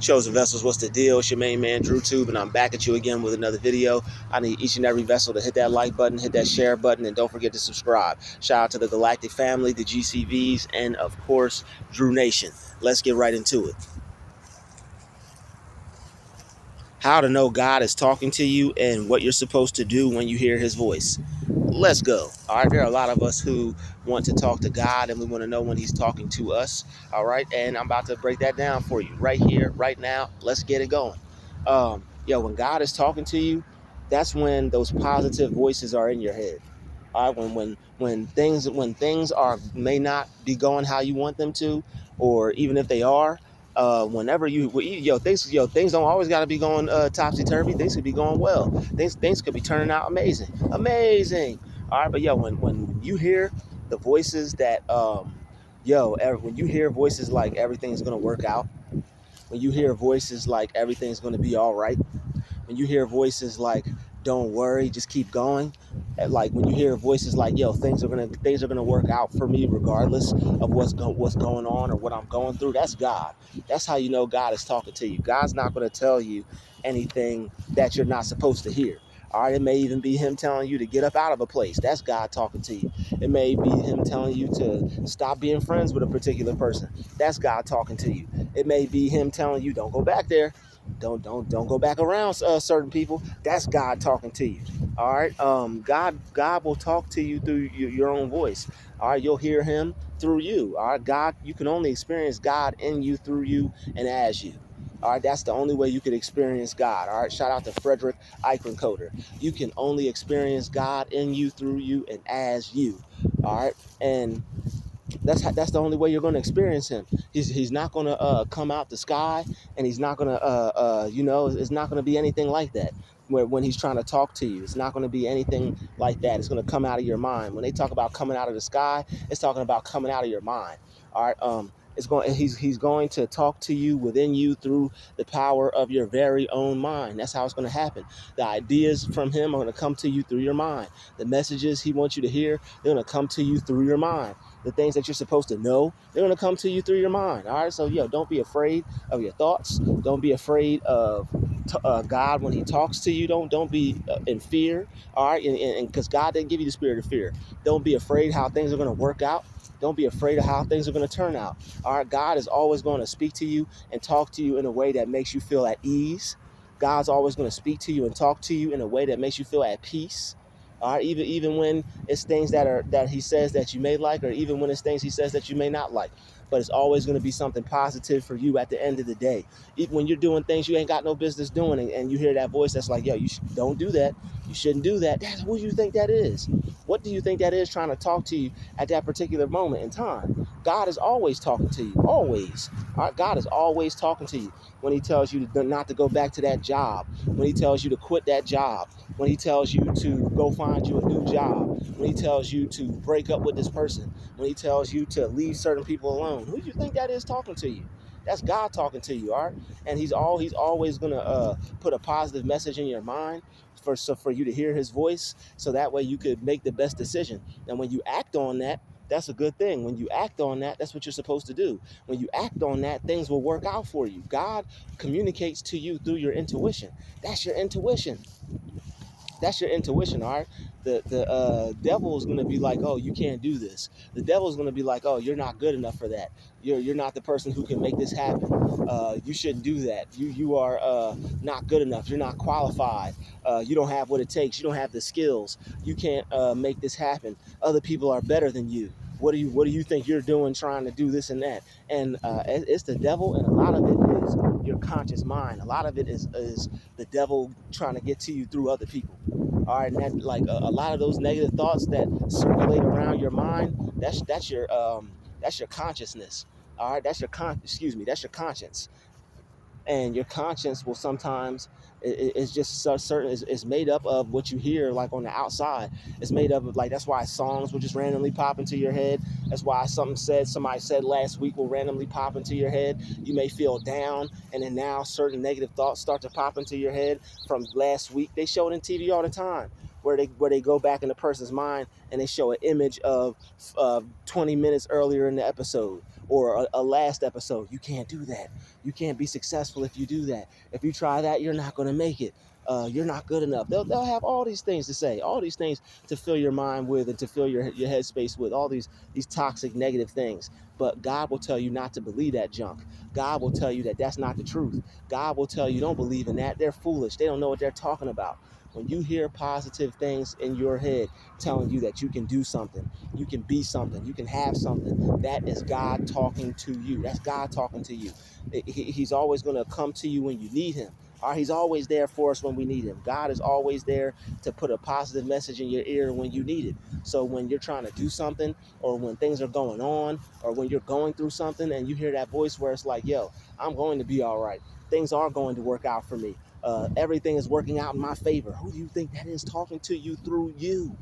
Chosen vessels, what's the deal? It's your main man Drutube, and I'm back at you again with another video. I need each and every vessel to hit that like button, hit that share button, and don't forget to subscribe. Shout out to the Galactic family, the GCVs, and of course, Drew Nation. Let's get right into it. How to know God is talking to you and what you're supposed to do when you hear his voice. Let's go. All right, there are a lot of us who want to talk to God and we want to know when he's talking to us. All right, and I'm about to break that down for you right here, right now. Let's get it going. When God is talking to you, that's when those positive voices are in your head. All right, when things are may not be going how you want them to, or even if they are, whenever things don't always got to be going topsy turvy. Things could be going well. Things could be turning out amazing. All right, but when you hear the voices that when you hear voices like everything's gonna work out, when you hear voices like everything's gonna be all right, when you hear voices like don't worry, just keep going, and like when you hear voices like things are gonna work out for me regardless of what's going on or what I'm going through, that's God. That's how you know God is talking to you. God's not going to tell you anything that you're not supposed to hear. All right, it may even be him telling you to get up out of a place. That's God talking to you. It may be him telling you to stop being friends with a particular person. That's God talking to you. It may be him telling you don't go back there. Don't go back around certain people. That's God talking to you. All right. God will talk to you through your own voice. All right. You'll hear him through you. All right. God, you can only experience God in you, through you, and as you. All right, that's the only way you could experience God. All right, shout out to Frederick Eichencoder. You can only experience God in you, through you, and as you. All right, and that's the only way you're going to experience him. He's not going to come out the sky, and he's not going to it's not going to be anything like that. Where when he's trying to talk to you, it's not going to be anything like that. It's going to come out of your mind. When they talk about coming out of the sky, it's talking about coming out of your mind. All right. He's going to talk to you within you through the power of your very own mind. That's how it's going to happen. The ideas from him are going to come to you through your mind. The messages he wants you to hear, they're going to come to you through your mind. The things that you're supposed to know, they're going to come to you through your mind. All right. So, don't be afraid of your thoughts. Don't be afraid of God when he talks to you. Don't be in fear. All right. And because God didn't give you the spirit of fear. Don't be afraid how things are going to work out. Don't be afraid of how things are going to turn out. All right. God is always going to speak to you and talk to you in a way that makes you feel at ease. God's always going to speak to you and talk to you in a way that makes you feel at peace. All right, even when it's things that he says that you may like, or even when it's things he says that you may not like, but it's always going to be something positive for you at the end of the day. Even when you're doing things you ain't got no business doing, and you hear that voice that's like, yo, don't do that. You shouldn't do that. That's who you think that is. What do you think that is trying to talk to you at that particular moment in time? God is always talking to you, always. All right, God is always talking to you when he tells you not to go back to that job, when he tells you to quit that job, when he tells you to go find you a new job, when he tells you to break up with this person, when he tells you to leave certain people alone. Who do you think that is talking to you? That's God talking to you, all right? And he's always gonna put a positive message in your mind for you to hear his voice, so that way you could make the best decision. And when you act on that, that's a good thing. When you act on that, that's what you're supposed to do. When you act on that, things will work out for you. God communicates to you through your intuition. That's your intuition. That's your intuition, all right? The devil is going to be like, oh, you can't do this. The devil is going to be like, oh, you're not good enough for that. You're not the person who can make this happen. You shouldn't do that. You are not good enough. You're not qualified. You don't have what it takes. You don't have the skills. You can't make this happen. Other people are better than you. What do you think you're doing trying to do this and that? And it's the devil, and a lot of it is your conscious mind. A lot of it is the devil trying to get to you through other people. All right, and that, like a lot of those negative thoughts that circulate around your mind, that's your consciousness. All right, that's your conscience. And your conscience will sometimes it's just so certain it's made up of what you hear like on the outside. It's made up of, like, that's why songs will just randomly pop into your head. That's why somebody said last week will randomly pop into your head. You may feel down, and then now certain negative thoughts start to pop into your head from last week. They show it in TV all the time, where they go back in the person's mind and they show an image of 20 minutes earlier in the episode, or a last episode, you can't do that. You can't be successful if you do that. If you try that, you're not going to make it. You're not good enough. They'll have all these things to say, all these things to fill your mind with and to fill your headspace with, all these toxic negative things. But God will tell you not to believe that junk. God will tell you that that's not the truth. God will tell you don't believe in that. They're foolish. They don't know what they're talking about. When you hear positive things in your head telling you that you can do something, you can be something, you can have something, that is God talking to you. That's God talking to you. He's always going to come to you when you need him. All right, he's always there for us when we need him. God is always there to put a positive message in your ear when you need it. So when you're trying to do something, or when things are going on, or when you're going through something and you hear that voice where it's like, yo, I'm going to be all right. Things are going to work out for me. Everything is working out in my favor. Who do you think that is talking to you through you?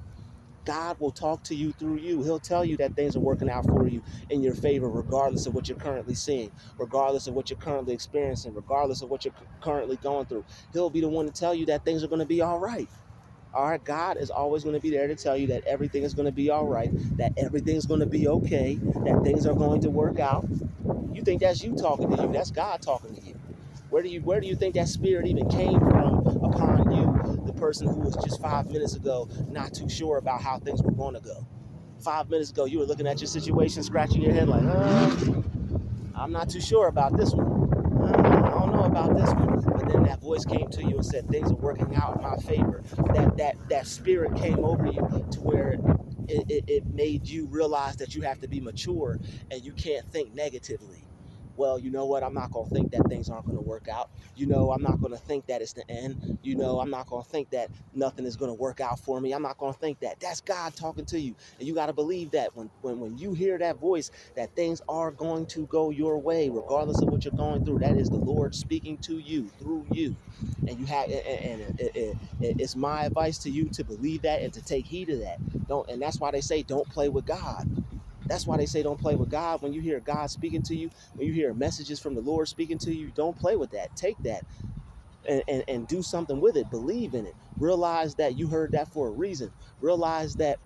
God will talk to you through you. He'll tell you that things are working out for you in your favor, regardless of what you're currently seeing, regardless of what you're currently experiencing, regardless of what you're currently going through. He'll be the one to tell you that things are going to be all right. All right, God is always going to be there to tell you that everything is going to be all right, that everything's going to be okay, that things are going to work out. You think that's you talking to you? That's God talking to you. Where do you think that spirit even came from upon you, the person who was just 5 minutes ago not too sure about how things were going to go? 5 minutes ago, you were looking at your situation, scratching your head like, I'm not too sure about this one. I don't know about this one. But then that voice came to you and said things are working out in my favor. That spirit came over you to where it made you realize that you have to be mature and you can't think negatively. Well, you know what? I'm not going to think that things aren't going to work out. I'm not going to think that it's the end. I'm not going to think that nothing is going to work out for me. I'm not going to think that. That's God talking to you. And you got to believe that when you hear that voice, that things are going to go your way, regardless of what you're going through. That is the Lord speaking to you through you. And you have, it's my advice to you to believe that and to take heed of that. And that's why they say don't play with God. That's why they say don't play with God. When you hear God speaking to you, when you hear messages from the Lord speaking to you, don't play with that. Take that and do something with it. Believe in it. Realize that you heard that for a reason. Realize that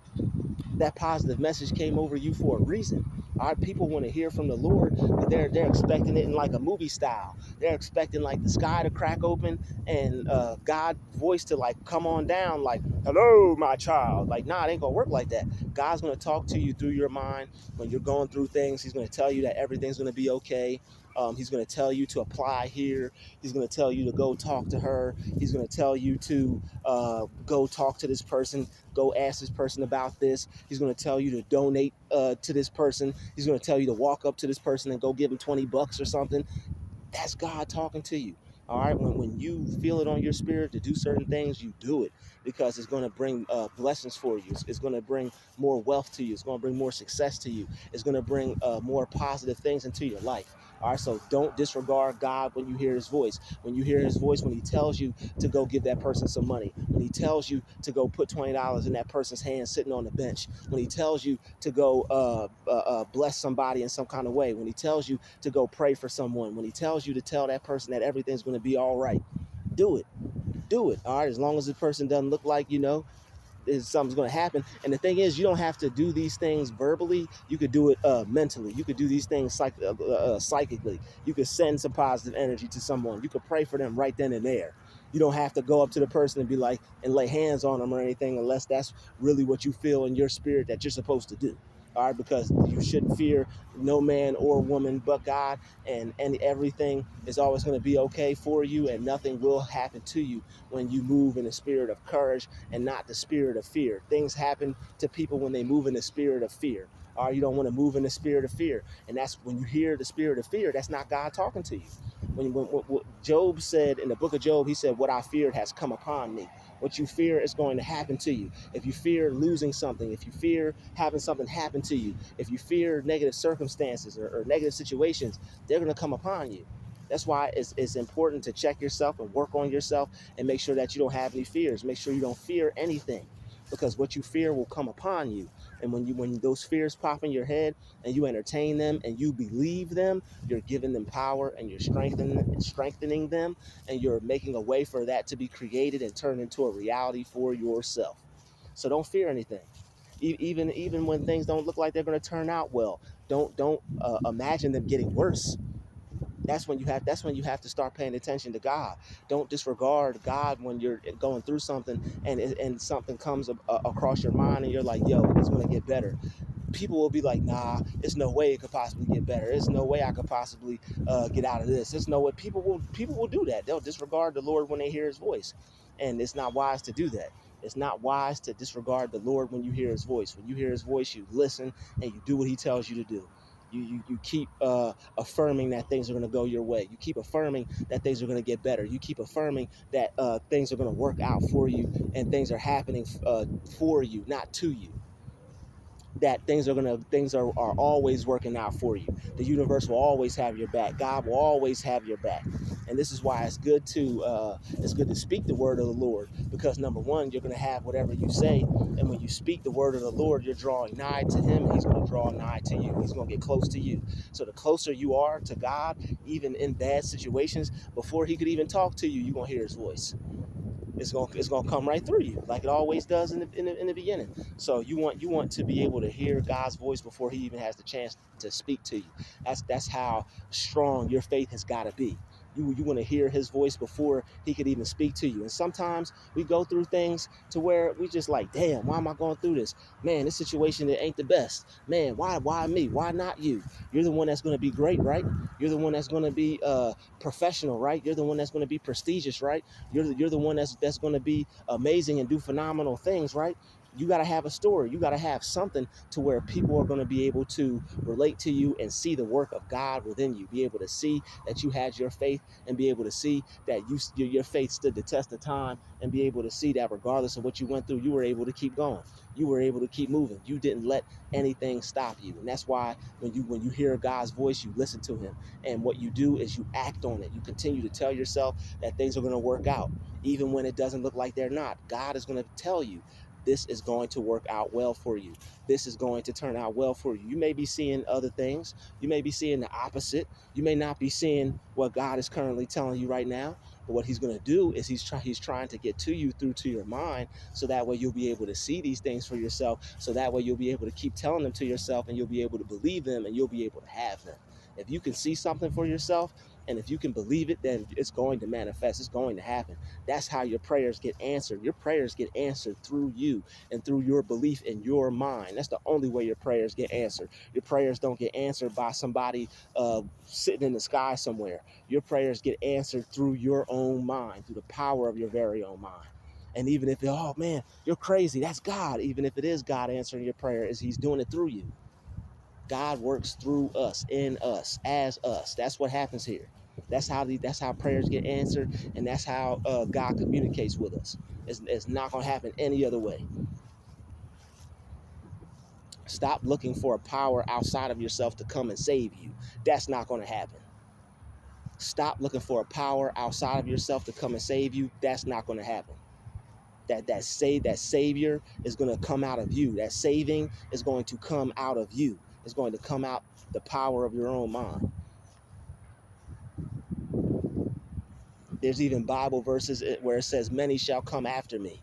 that positive message came over you for a reason. Our people want to hear from the Lord, but they're expecting it in like a movie style. They're expecting like the sky to crack open and God's voice to like come on down, like, hello, my child. Like, nah, it ain't gonna work like that. God's gonna talk to you through your mind when you're going through things. He's gonna tell you that everything's gonna be okay. He's going to tell you to apply here. He's going to tell you to go talk to her. He's going to tell you to go talk to this person, go ask this person about this. He's going to tell you to donate to this person. He's going to tell you to walk up to this person and go give him $20 or something. That's God talking to you. All right, when you feel it on your spirit to do certain things, you do it because it's going to bring blessings for you. It's going to bring more wealth to you. It's going to bring more success to you. It's going to bring more positive things into your life. All right, so don't disregard God when you hear his voice. When you hear his voice, when he tells you to go give that person some money, when he tells you to go put $20 in that person's hand sitting on the bench, when he tells you to go bless somebody in some kind of way, when he tells you to go pray for someone, when he tells you to tell that person that everything's going to be all right, do it. Do it. All right, as long as the person doesn't look like, something's going to happen. And the thing is, you don't have to do these things verbally. You could do it mentally. You could do these things psychically. You could send some positive energy to someone. You could pray for them right then and there. You don't have to go up to the person and be like and lay hands on them or anything unless that's really what you feel in your spirit that you're supposed to do. All right, because you shouldn't fear no man or woman but God, and everything is always going to be okay for you, and nothing will happen to you when you move in the spirit of courage and not the spirit of fear. Things happen to people when they move in the spirit of fear. Or you don't want to move in the spirit of fear. And that's when you hear the spirit of fear, that's not God talking to you. When Job said in the book of Job, he said, what I feared has come upon me. What you fear is going to happen to you. If you fear losing something, if you fear having something happen to you, if you fear negative circumstances or negative situations, they're going to come upon you. That's why it's important to check yourself and work on yourself and make sure that you don't have any fears. Make sure you don't fear anything, because what you fear will come upon you. And when those fears pop in your head and you entertain them and you believe them, you're giving them power and you're strengthening them, and you're making a way for that to be created and turned into a reality for yourself. So don't fear anything. Even when things don't look like they're going to turn out well, don't imagine them getting worse. That's when you have to start paying attention to God. Don't disregard God when you're going through something and something comes across your mind and you're like, yo, it's going to get better. People will be like, nah, it's no way it could possibly get better. There's no way I could possibly get out of this. There's no way. People will do that. They'll disregard the Lord when they hear his voice. And it's not wise to do that. It's not wise to disregard the Lord when you hear his voice. When you hear his voice, you listen and you do what he tells you to do. You keep affirming that things are going to go your way. You keep affirming that things are going to get better. You keep affirming that things are going to work out for you and things are happening for you, not to you. That things are always working out for you. The universe will always have your back. God will always have your back. And this is why it's good to speak the word of the Lord, because number one, you're going to have whatever you say, and when you speak the word of the Lord, you're drawing nigh to him, and he's going to draw nigh to you. He's going to get close to you. So the closer you are to God, even in bad situations, before he could even talk to you, you're going to hear his voice. It's gonna come right through you, like it always does in the beginning. So you want to be able to hear God's voice before he even has the chance to speak to you. That's how strong your faith has got to be. You want to hear his voice before he could even speak to you. And sometimes we go through things to where we just like, damn, why am I going through this? Man, this situation, it ain't the best. Man, why me? Why not you? You're the one that's going to be great, right? You're the one that's going to be professional, right? You're the one that's going to be prestigious, right? You're the one that's going to be amazing and do phenomenal things, right? You got to have a story. You got to have something to where people are going to be able to relate to you and see the work of God within you. Be able to see that you had your faith, and be able to see that your faith stood the test of time, and be able to see that regardless of what you went through, you were able to keep going. You were able to keep moving. You didn't let anything stop you. And that's why when you hear God's voice, you listen to him. And what you do is you act on it. You continue to tell yourself that things are going to work out, even when it doesn't look like they're not. God is going to tell you, this is going to work out well for you. This is going to turn out well for you. You may be seeing other things. You may be seeing the opposite. You may not be seeing what God is currently telling you right now. But what he's going to do is he's trying to get to you through to your mind, so that way you'll be able to see these things for yourself. So that way you'll be able to keep telling them to yourself, and you'll be able to believe them, and you'll be able to have them. If you can see something for yourself, and if you can believe it, then it's going to manifest. It's going to happen. That's how your prayers get answered. Your prayers get answered through you and through your belief in your mind. That's the only way your prayers get answered. Your prayers don't get answered by somebody sitting in the sky somewhere. Your prayers get answered through your own mind, through the power of your very own mind. And even if, oh man, you're crazy, that's God. Even if it is God answering your prayer, is he's doing it through you. God works through us, in us, as us. That's what happens here. That's how prayers get answered, and that's how God communicates with us. It's not going to happen any other way. Stop looking for a power outside of yourself to come and save you. That's not going to happen. Stop looking for a power outside of yourself to come and save you. That's not going to happen. That savior is going to come out of you. That saving is going to come out of you. It's going to come out the power of your own mind. There's even Bible verses where it says, many shall come after me.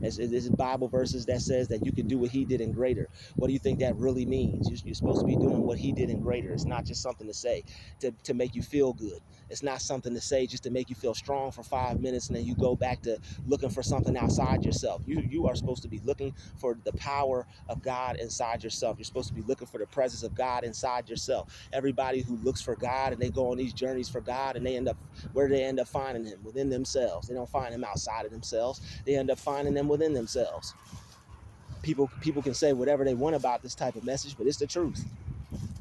There's Bible verses that says that you can do what he did and greater. What do you think that really means? You're supposed to be doing what he did and greater. It's not just something to say to make you feel good. It's not something to say just to make you feel strong for 5 minutes, and then you go back to looking for something outside yourself. You are supposed to be looking for the power of God inside yourself. You're supposed to be looking for the presence of God inside yourself. Everybody who looks for God and they go on these journeys for God, and they end up, where do they end up finding him? Within themselves. They don't find him outside of themselves. They end up finding them within themselves. People can say whatever they want about this type of message, but it's the truth,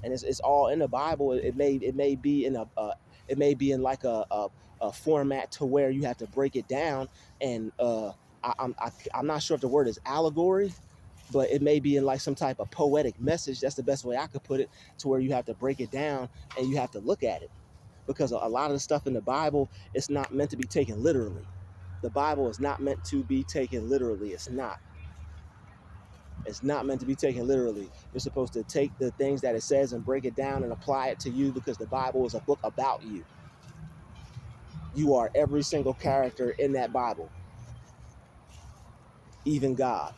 and it's all in the Bible. It may be in it may be in like a format to where you have to break it down, and I'm not sure if the word is allegory, but it may be in like some type of poetic message. That's the best way I could put it, to where you have to break it down and you have to look at it, because a lot of the stuff in the Bible, it's not meant to be taken literally. The Bible is not meant to be taken literally. It's not. It's not meant to be taken literally. You're supposed to take the things that it says and break it down and apply it to you, because the Bible is a book about you. You are every single character in that Bible. even God,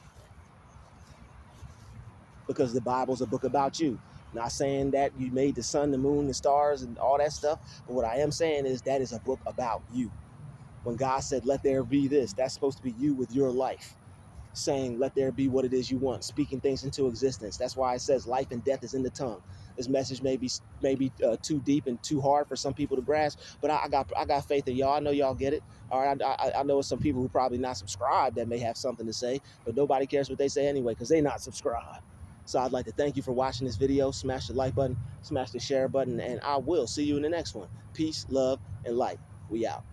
because the Bible's a book about you. Not saying that you made the sun, the moon, the stars, and all that stuff, but what I am saying is that is a book about you. When God said, let there be this, that's supposed to be you with your life, saying, let there be what it is you want, speaking things into existence. That's why it says life and death is in the tongue. This message may be too deep and too hard for some people to grasp, but I got faith in y'all. I know y'all get it. All right, I know some people who probably not subscribed that may have something to say, but nobody cares what they say anyway because they not subscribed. So I'd like to thank you for watching this video. Smash the like button, smash the share button, and I will see you in the next one. Peace, love, and light. We out.